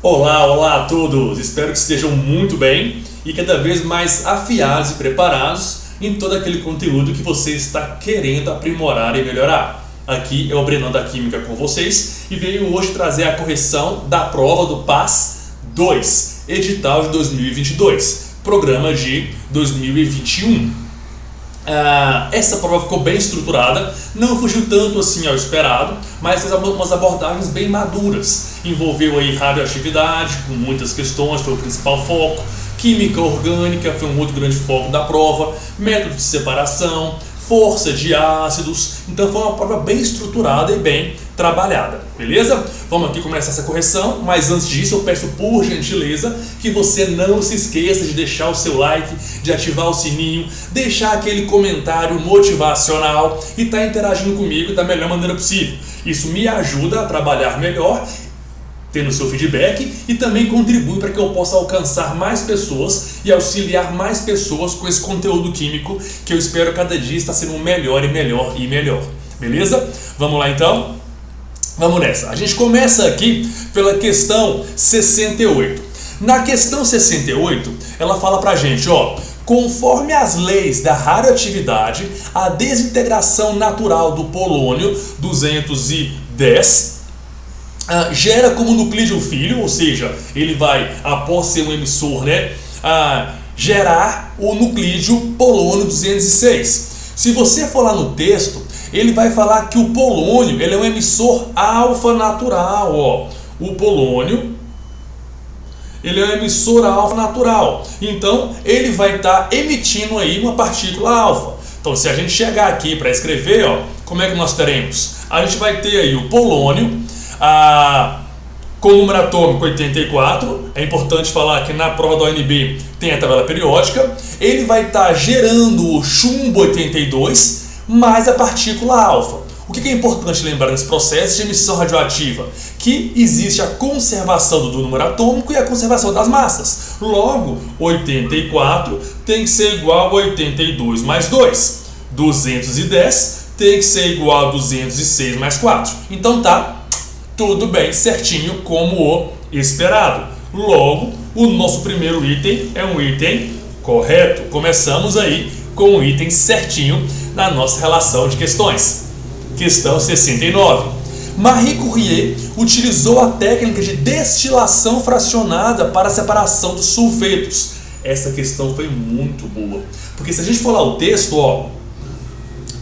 Olá, olá a todos! Espero que estejam muito bem e cada vez mais afiados e preparados em todo aquele conteúdo que você está querendo aprimorar e melhorar. Aqui é o Brenão da Química com vocês e venho hoje trazer a correção da prova do PAS 2, edital de 2022, programa de 2021. Essa prova ficou bem estruturada, não fugiu tanto assim ao esperado, mas fez umas abordagens bem maduras. Envolveu aí radioatividade, com muitas questões, foi o principal foco. Química orgânica foi um outro grande foco da prova. Método de separação, força de ácidos. Então foi uma prova bem estruturada e bem trabalhada, beleza? Vamos aqui começar essa correção, mas antes disso eu peço por gentileza que você não se esqueça de deixar o seu like, de ativar o sininho, deixar aquele comentário motivacional e estar interagindo comigo da melhor maneira possível. Isso me ajuda a trabalhar melhor, tendo seu feedback, e também contribui para que eu possa alcançar mais pessoas e auxiliar mais pessoas com esse conteúdo químico que eu espero cada dia estar sendo melhor e melhor e melhor. Beleza? Vamos lá então? Vamos nessa. A gente começa aqui pela questão 68. Na questão 68, ela fala pra gente, conforme as leis da radioatividade, a desintegração natural do polônio 210 gera como nuclídeo filho, ou seja, ele vai, após ser um emissor, gerar o nuclídeo polônio 206. Se você for lá no texto, ele vai falar que o polônio ele é um emissor alfa natural. O polônio ele é um emissor alfa natural. Então, ele vai estar emitindo aí uma partícula alfa. Então, se a gente chegar aqui para escrever, como é que nós teremos? A gente vai ter aí o polônio com o número atômico 84. É importante falar que na prova da ONB tem a tabela periódica. Ele vai estar gerando o chumbo 82 mais a partícula alfa. O que é importante lembrar nesse processo de emissão radioativa? Que existe a conservação do número atômico e a conservação das massas. Logo, 84 tem que ser igual a 82 mais 2. 210 tem que ser igual a 206 mais 4. Então tá tudo bem certinho como o esperado. Logo, o nosso primeiro item é um item correto. Começamos aí com o item certinho na nossa relação de questões. Questão 69. Marie Curie utilizou a técnica de destilação fracionada para a separação dos sulfetos. Essa questão foi muito boa, porque se a gente for lá o texto,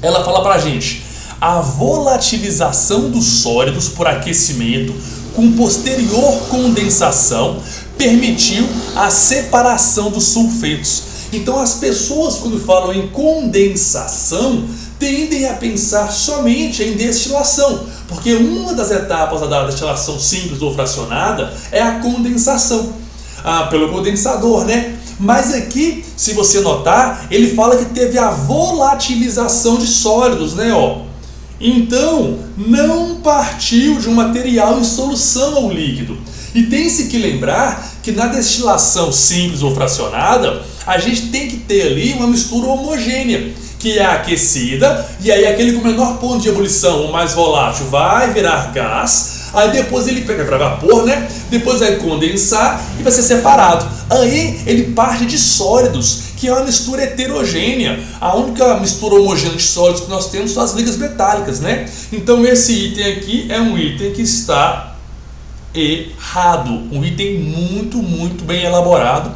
ela fala pra gente: a volatilização dos sólidos por aquecimento com posterior condensação permitiu a separação dos sulfetos. Então as pessoas, quando falam em condensação, tendem a pensar somente em destilação, porque uma das etapas da destilação simples ou fracionada é a condensação, pelo condensador, Mas aqui, se você notar, ele fala que teve a volatilização de sólidos, Então, não partiu de um material em solução ao líquido. E tem-se que lembrar que na destilação simples ou fracionada, a gente tem que ter ali uma mistura homogênea, que é aquecida, e aí aquele com menor ponto de ebulição, o mais volátil, vai virar gás, aí depois ele pega para vapor, Depois vai condensar e vai ser separado. Aí ele parte de sólidos, que é uma mistura heterogênea. A única mistura homogênea de sólidos que nós temos são as ligas metálicas, Então esse item aqui é um item que está errado. Um item muito, muito bem elaborado,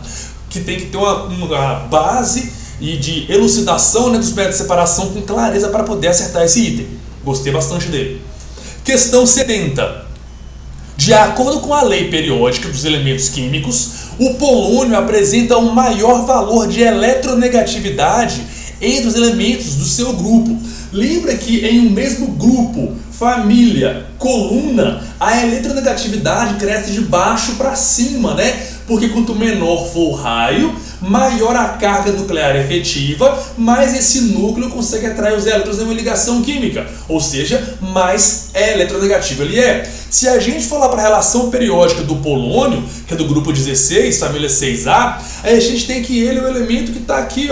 que tem que ter uma base e de elucidação dos métodos de separação com clareza para poder acertar esse item. Gostei bastante dele. Questão 70. De acordo com a lei periódica dos elementos químicos, o polônio apresenta um maior valor de eletronegatividade entre os elementos do seu grupo. Lembra que em um mesmo grupo, família, coluna, a eletronegatividade cresce de baixo para cima, Porque quanto menor for o raio, maior a carga nuclear efetiva, mais esse núcleo consegue atrair os elétrons em uma ligação química, ou seja, mais eletronegativo ele é. Se a gente for lá para a relação periódica do polônio, que é do grupo 16, família 6A, aí a gente tem que ele é o elemento que está aqui,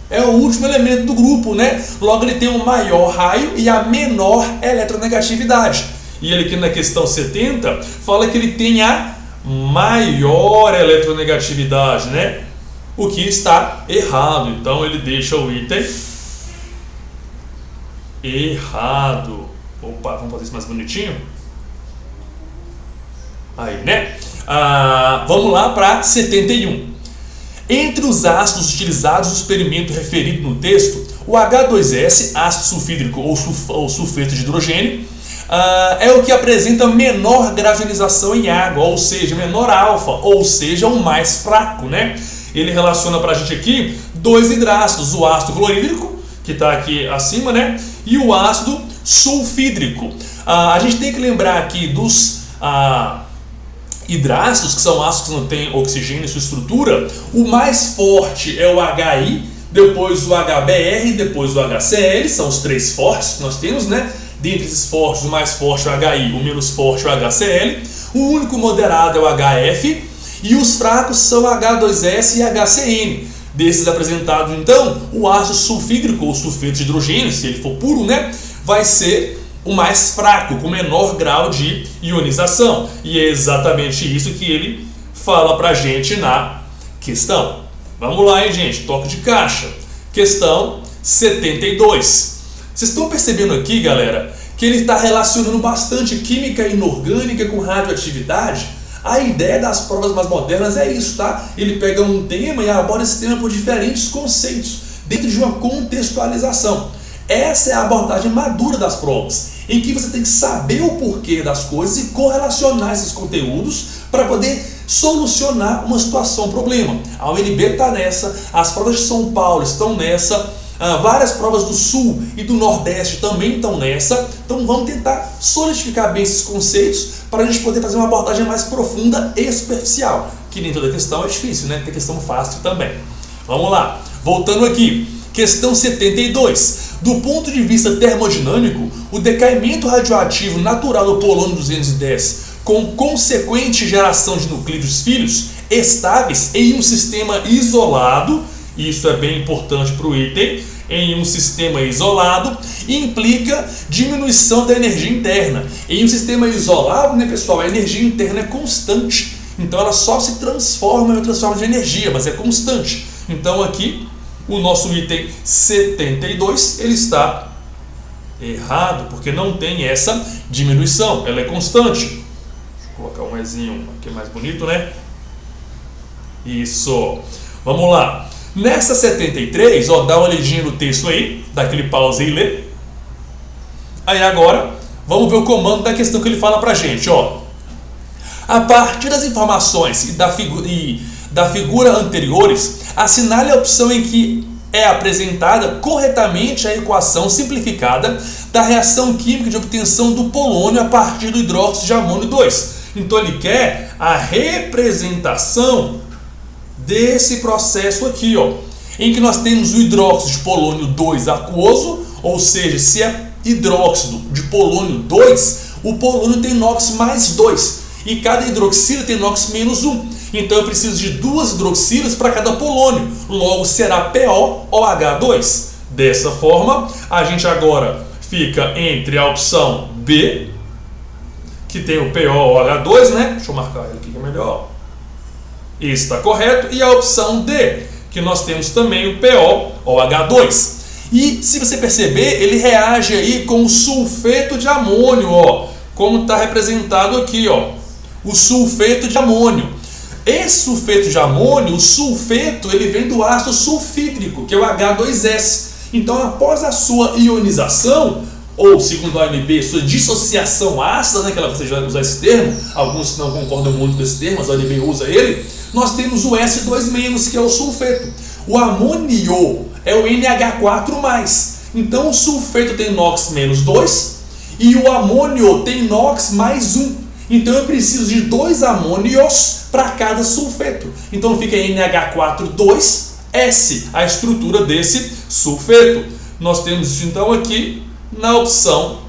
é o último elemento do grupo, Logo ele tem um maior raio e a menor eletronegatividade. E ele aqui na questão 70 fala que ele tem a maior eletronegatividade, né? O que está errado. Então ele deixa o item errado. Opa, vamos fazer isso mais bonitinho. Aí, né? Vamos lá para 71. Entre os ácidos utilizados no experimento referido no texto, o H2S, ácido sulfídrico ou sulfeto de hidrogênio, é o que apresenta menor grau de ionização em água, ou seja, menor alfa, ou seja, o mais fraco, né? Ele relaciona para a gente aqui dois hidrácidos, o ácido clorídrico, que está aqui acima, né? E o ácido sulfídrico. A gente tem que lembrar aqui dos hidrácidos, que são ácidos que não têm oxigênio em sua estrutura. O mais forte é o HI, depois o HBr, depois o HCl, são os três fortes que nós temos, né? Dentre esses fortes, o mais forte é o HI, o menos forte é o HCl. O único moderado é o HF. E os fracos são H2S e HCN. Desses apresentados, então, o ácido sulfídrico ou sulfeto de hidrogênio, se ele for puro, né, vai ser o mais fraco, com menor grau de ionização. E é exatamente isso que ele fala pra gente na questão. Vamos lá, hein, gente? Toque de caixa. Questão 72. Vocês estão percebendo aqui, galera, que ele está relacionando bastante química inorgânica com radioatividade? A ideia das provas mais modernas é isso, tá? Ele pega um tema e aborda esse tema por diferentes conceitos, dentro de uma contextualização. Essa é a abordagem madura das provas, em que você tem que saber o porquê das coisas e correlacionar esses conteúdos para poder solucionar uma situação, um problema. A UNB está nessa, as provas de São Paulo estão nessa, várias provas do Sul e do Nordeste também estão nessa. Então vamos tentar solidificar bem esses conceitos para a gente poder fazer uma abordagem mais profunda e superficial, que nem toda questão é difícil, né? Tem questão fácil também. Vamos lá, voltando aqui, questão 72. Do ponto de vista termodinâmico, o decaimento radioativo natural do polônio 210, com consequente geração de nuclídeos filhos estáveis em um sistema isolado, isso é bem importante para o item, em um sistema isolado, implica diminuição da energia interna. Em um sistema isolado, né, pessoal, a energia interna é constante, então ela só se transforma em outras formas de energia, mas é constante. Então aqui, o nosso item 72, ele está errado, porque não tem essa diminuição, ela é constante. Deixa eu colocar um Ezinho aqui mais bonito, né? Isso. Vamos lá. Nessa 73, ó, dá uma olhadinha no texto aí, dá aquele pause e lê. Aí agora, vamos ver o comando da questão que ele fala pra gente, ó. A partir das informações e da figura anteriores, assinale a opção em que é apresentada corretamente a equação simplificada da reação química de obtenção do polônio a partir do hidróxido de amônio 2. Então ele quer a representação desse processo aqui, ó, em que nós temos o hidróxido de polônio 2 aquoso, ou seja, se é hidróxido de polônio 2, o polônio tem NOx mais 2 e cada hidroxila tem NOx menos 1. Então eu preciso de duas hidroxilas para cada polônio, logo será POOH2. Dessa forma, a gente agora fica entre a opção B, que tem o POOH2, né? Deixa eu marcar ele aqui que é melhor. Isso está correto. E a opção D, que nós temos também o POOH2. E se você perceber, ele reage aí com o sulfeto de amônio, ó, como está representado aqui, ó, o sulfeto de amônio. Esse sulfeto de amônio, o sulfeto, ele vem do ácido sulfídrico, que é o H2S. Então, após a sua ionização, ou segundo a ANB, sua dissociação ácida, né, que ela você já vai usar esse termo, alguns não concordam muito com esse termo, mas a ANB usa ele, nós temos o S2-, que é o sulfeto. O amônio é o NH4+. Então o sulfeto tem NOx menos 2 e o amônio tem NOx mais 1. Então eu preciso de dois amônios para cada sulfeto. Então fica NH4,2S, a estrutura desse sulfeto. Nós temos isso então aqui na opção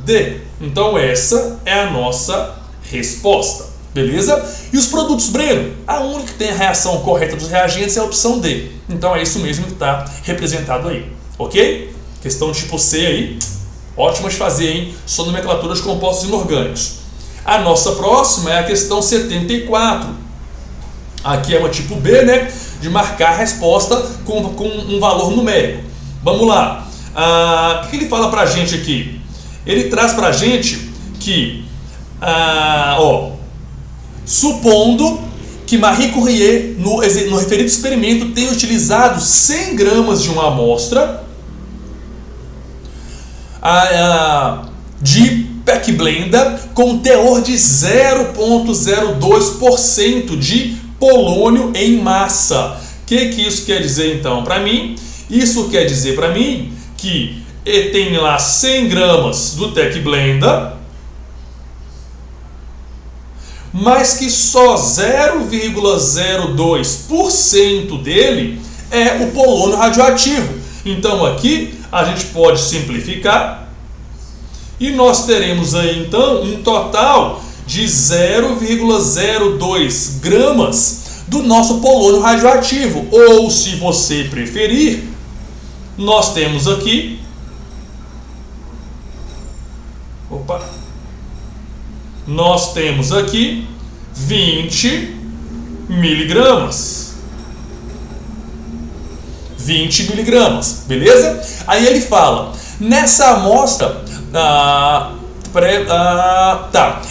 D. Então essa é a nossa resposta. Beleza? E os produtos Breno? A única que tem a reação correta dos reagentes é a opção D. Então é isso mesmo que está representado aí. Ok? Questão tipo C aí. Ótima de fazer, hein? Só nomenclatura de compostos inorgânicos. A nossa próxima é a questão 74. Aqui é uma tipo B, né? De marcar a resposta com um valor numérico. Vamos lá. O que ele fala pra gente aqui? Ele traz pra gente que, supondo que Marie Curie, no referido experimento, tenha utilizado 100 gramas de uma amostra de pechblenda com teor de 0,02% de polônio em massa. O que isso quer dizer então para mim? Isso quer dizer para mim que tem lá 100 gramas do pechblenda, mas que só 0,02% dele é o polônio radioativo. Então aqui a gente pode simplificar e nós teremos aí então um total de 0,02 gramas do nosso polônio radioativo. Ou, se você preferir, nós temos aqui nós temos aqui 20 miligramas. 20 miligramas, beleza? Aí ele fala, nessa amostra,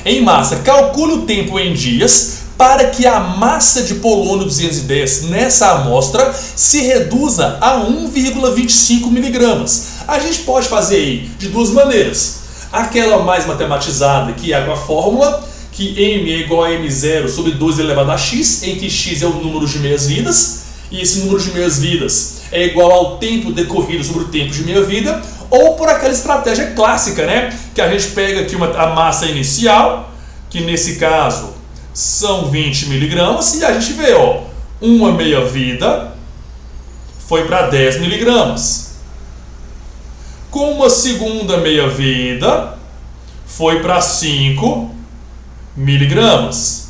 em massa, calcule o tempo em dias para que a massa de polônio 210 nessa amostra se reduza a 1,25 miligramas. A gente pode fazer aí de duas maneiras. Aquela mais matematizada, que é a fórmula, que M é igual a M0 sobre 2 elevado a X, em que X é o número de meias-vidas, e esse número de meias-vidas é igual ao tempo decorrido sobre o tempo de meia-vida, ou por aquela estratégia clássica, né? Que a gente pega aqui a massa inicial, que nesse caso são 20 miligramas, e a gente vê, uma meia-vida foi para 10 miligramas. Com uma segunda meia-vida foi para 5 miligramas.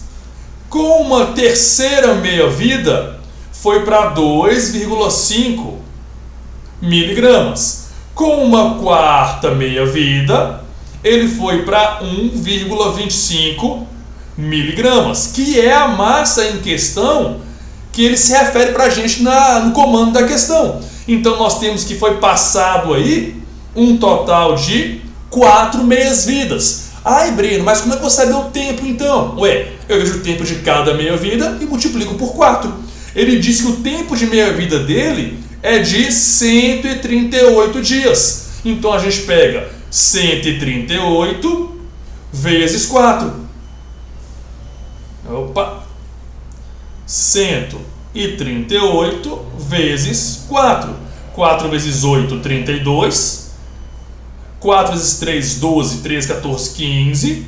Com uma terceira meia-vida foi para 2,5 miligramas. Com uma quarta meia-vida ele foi para 1,25 miligramas, que é a massa em questão que ele se refere para a gente no comando da questão. Então nós temos que foi passado aí um total de 4 meias-vidas. Ai, Breno, mas como é que eu vou saber o tempo então? Eu vejo o tempo de cada meia-vida e multiplico por 4. Ele diz que o tempo de meia-vida dele é de 138 dias. Então a gente pega 138 vezes 4. 138 vezes 4. 4 vezes 8, 32. 4 vezes 3, 12, 13, 14, 15.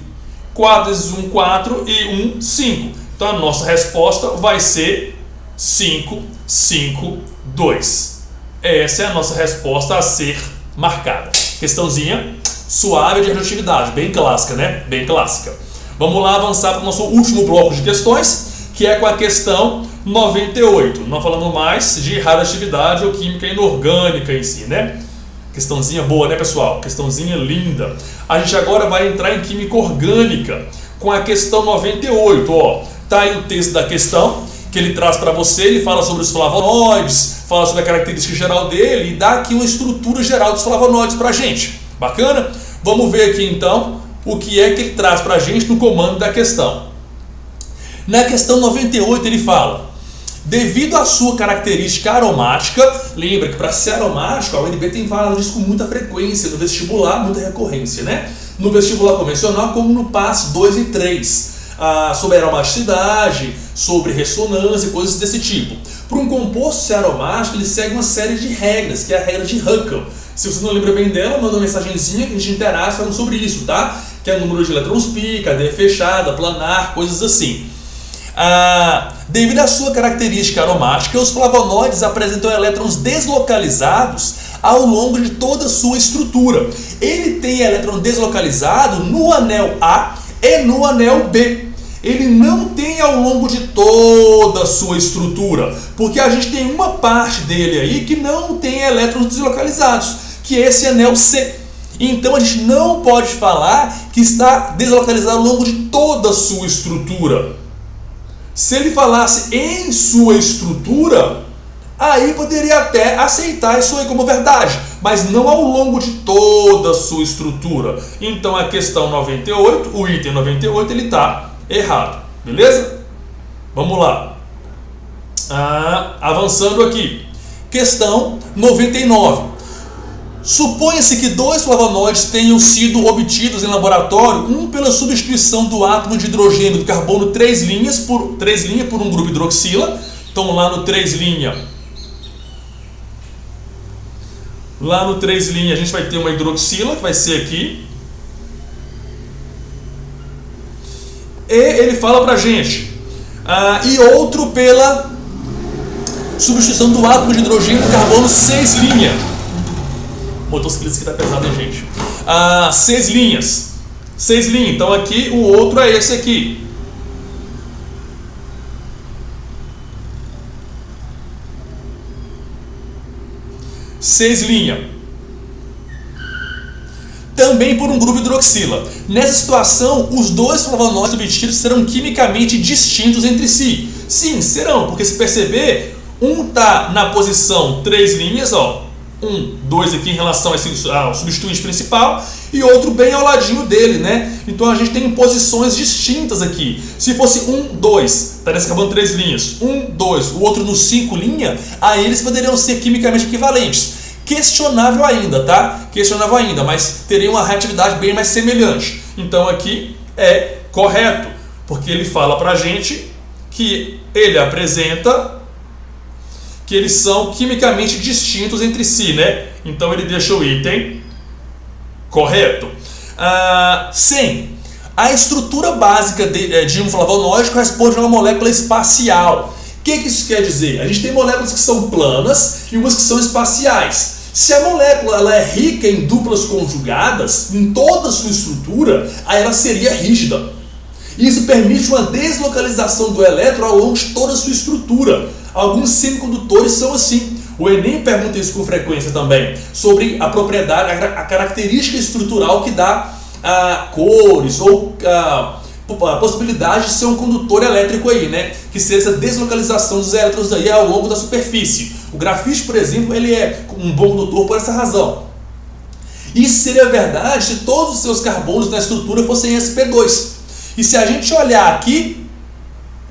4 vezes 1, 4 e 1, 5. Então a nossa resposta vai ser 5, 5, 2. Essa é a nossa resposta a ser marcada. Questãozinha suave de radioatividade, bem clássica, né? Bem clássica. Vamos lá avançar para o nosso último bloco de questões, que é com a questão 98. Não falando mais de radioatividade ou química inorgânica em si, né? Questãozinha boa, né, pessoal? Questãozinha linda. A gente agora vai entrar em química orgânica com a questão 98. Tá aí o texto da questão que ele traz para você. Ele fala sobre os flavonoides, fala sobre a característica geral dele e dá aqui uma estrutura geral dos flavonoides para a gente. Bacana? Vamos ver aqui então o que é que ele traz para a gente no comando da questão. Na questão 98 ele fala: devido à sua característica aromática, lembra que para ser aromático a UNB tem falado isso com muita frequência no vestibular, muita recorrência, né? No vestibular convencional, como no PAS 2 e 3, sobre aromaticidade, sobre ressonância, coisas desse tipo. Para um composto ser aromático, ele segue uma série de regras, que é a regra de Huckel. Se você não lembra bem dela, manda uma mensagenzinha que a gente interage falando sobre isso, tá? Que é o número de elétrons pi, cadeia fechada, planar, coisas assim. Devido à sua característica aromática, os flavonoides apresentam elétrons deslocalizados ao longo de toda a sua estrutura. Ele tem elétron deslocalizado no anel A e no anel B. Ele não tem ao longo de toda a sua estrutura, porque a gente tem uma parte dele aí que não tem elétrons deslocalizados, que é esse anel C. Então a gente não pode falar que está deslocalizado ao longo de toda a sua estrutura. Se ele falasse em sua estrutura, aí poderia até aceitar isso aí como verdade, mas não ao longo de toda a sua estrutura. Então a questão 98, o item 98, ele está errado, beleza? Vamos lá. Avançando aqui. Questão 99. Suponha-se que dois flavonoides tenham sido obtidos em laboratório, um pela substituição do átomo de hidrogênio do carbono 3' por um grupo hidroxila. Então lá no 3', a gente vai ter uma hidroxila, que vai ser aqui. E ele fala pra gente, e outro pela substituição do átomo de hidrogênio do carbono 6'. Motociclista que tá pesado, hein, gente? 6 linhas. Então aqui o outro é esse aqui. Também por um grupo hidroxila. Nessa situação, os dois flavonoides obtidos serão quimicamente distintos entre si. Sim, serão, porque se perceber, um está na posição 3 linhas, ó. 1, 2 aqui em relação ao substituinte principal e outro bem ao ladinho dele, né? Então a gente tem posições distintas aqui. Se fosse 1, 2, estaria se acabando 3 linhas. 1, 2, o outro no 5 linha, aí eles poderiam ser quimicamente equivalentes. Questionável ainda, tá? Questionável ainda, mas teria uma reatividade bem mais semelhante. Então aqui é correto, porque ele fala pra gente que ele apresenta que eles são quimicamente distintos entre si, né? Então ele deixa o item correto. 100. A estrutura básica de um flavonoide corresponde a uma molécula espacial. O que isso quer dizer? A gente tem moléculas que são planas e umas que são espaciais. Se a molécula ela é rica em duplas conjugadas, em toda a sua estrutura, aí ela seria rígida. Isso permite uma deslocalização do elétron ao longo de toda a sua estrutura. Alguns semicondutores são assim. O Enem pergunta isso com frequência também, sobre a propriedade, a característica estrutural que dá cores ou a possibilidade de ser um condutor elétrico aí, né? Que seja essa deslocalização dos elétrons aí ao longo da superfície. O grafite, por exemplo, ele é um bom condutor por essa razão. Isso seria verdade se todos os seus carbonos na estrutura fossem sp2. E se a gente olhar aqui,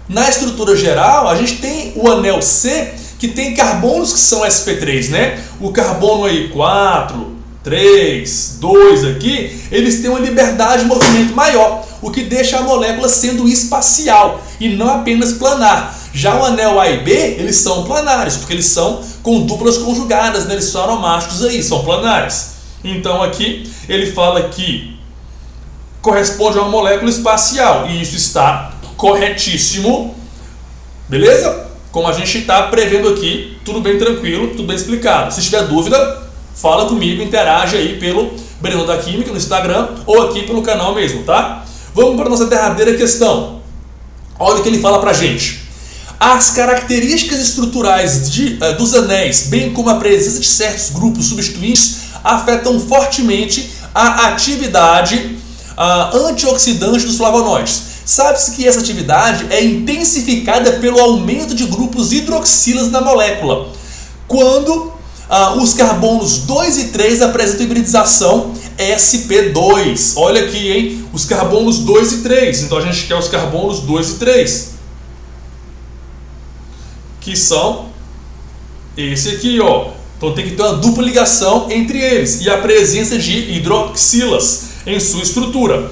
na estrutura geral, a gente tem o anel C, que tem carbonos que são sp3, né? O carbono aí 4, 3, 2 aqui, eles têm uma liberdade de movimento maior, o que deixa a molécula sendo espacial e não apenas planar. Já o anel A e B, eles são planares, porque eles são com duplas conjugadas, né? Eles são aromáticos aí, são planares. Então aqui ele fala que corresponde a uma molécula espacial, e isso está corretíssimo, beleza? Como a gente está prevendo aqui, tudo bem tranquilo, tudo bem explicado. Se tiver dúvida, fala comigo, interage aí pelo Breno da Química no Instagram ou aqui pelo canal mesmo, tá? Vamos para a nossa derradeira questão. Olha o que ele fala pra gente. As características estruturais dos anéis, bem como a presença de certos grupos substituintes, afetam fortemente a atividade antioxidante dos flavonoides. Sabe-se que essa atividade é intensificada pelo aumento de grupos hidroxilas na molécula, quando os carbonos 2 e 3 apresentam hibridização sp2. Olha aqui, hein? Os carbonos 2 e 3. Então a gente quer os carbonos 2 e 3, que são esse aqui, ó. Então tem que ter uma dupla ligação entre eles e a presença de hidroxilas em sua estrutura.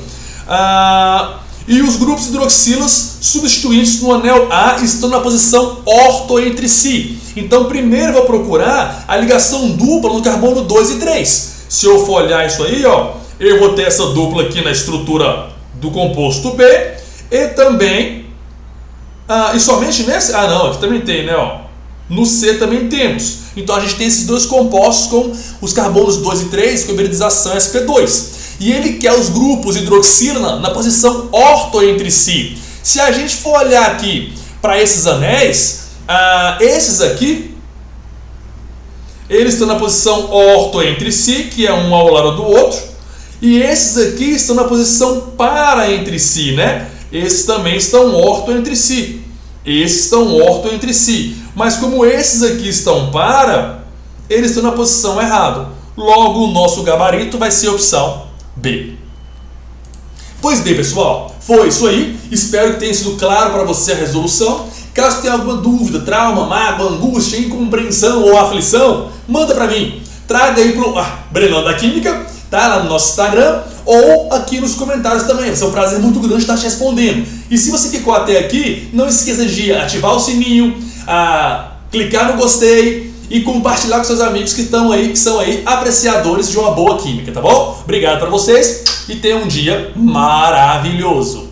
E os grupos hidroxilas substituintes no anel A estão na posição orto entre si. Então primeiro eu vou procurar a ligação dupla no carbono 2 e 3. Se eu for olhar isso aí, ó, eu vou ter essa dupla aqui na estrutura do composto B e também e somente nesse... não, aqui também tem, né, ó. No C também temos. Então a gente tem esses dois compostos com os carbonos 2 e 3 com hibridização sp2. E ele quer os grupos hidroxila na posição orto entre si. Se a gente for olhar aqui para esses anéis, esses aqui, eles estão na posição orto entre si, que é um ao lado do outro, e esses aqui estão na posição para entre si, né? Esses também estão orto entre si. Esses estão orto entre si. Mas como esses aqui estão para, eles estão na posição errada. Logo, o nosso gabarito vai ser a opção B. Pois bem, pessoal, foi isso aí. Espero que tenha sido claro para você a resolução. Caso tenha alguma dúvida, trauma, mágoa, angústia, incompreensão ou aflição, manda para mim. Traga aí para o Brenão da Química, tá? Lá no nosso Instagram, ou aqui nos comentários também. Vai ser um prazer muito grande estar te respondendo. E se você ficou até aqui, não esqueça de ativar o sininho, clicar no gostei e compartilhar com seus amigos que estão aí, que são aí apreciadores de uma boa química, tá bom? Obrigado para vocês e tenham um dia maravilhoso.